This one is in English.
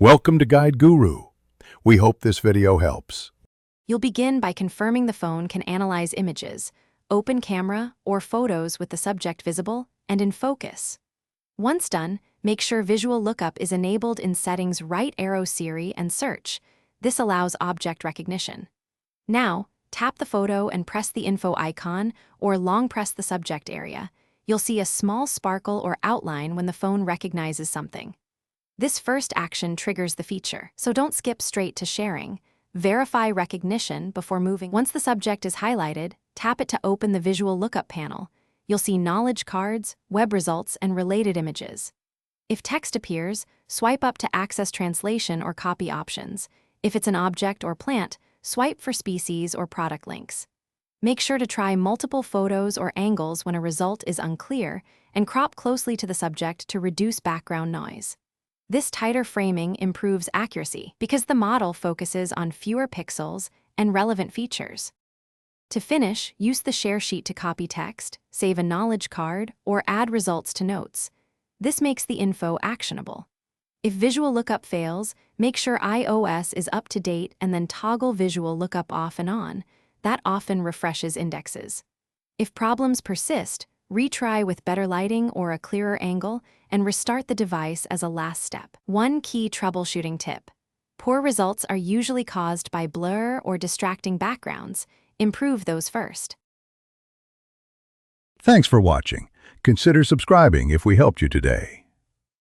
Welcome to Guide Guru. We hope this video helps. You'll begin by confirming the phone can analyze images, open camera, or photos with the subject visible and in focus. Once done, make sure Visual Lookup is enabled in Settings Right Arrow Siri and Search. This allows object recognition. Now, tap the photo and press the info icon or long press the subject area. You'll see a small sparkle or outline when the phone recognizes something. This first action triggers the feature, so don't skip straight to sharing. Verify recognition before moving. Once the subject is highlighted, tap it to open the Visual Lookup panel. You'll see knowledge cards, web results, and related images. If text appears, swipe up to access translation or copy options. If it's an object or plant, swipe for species or product links. Make sure to try multiple photos or angles when a result is unclear, and crop closely to the subject to reduce background noise. This tighter framing improves accuracy because the model focuses on fewer pixels and relevant features. To finish, use the share sheet to copy text, save a knowledge card, or add results to notes. This makes the info actionable. If Visual Lookup fails, make sure iOS is up to date and then toggle Visual Lookup off and on. That often refreshes indexes. If problems persist, retry with better lighting or a clearer angle and restart the device as a last step. One key troubleshooting tip: poor results are usually caused by blur or distracting backgrounds. Improve those first. Thanks for watching. Consider subscribing if we helped you today.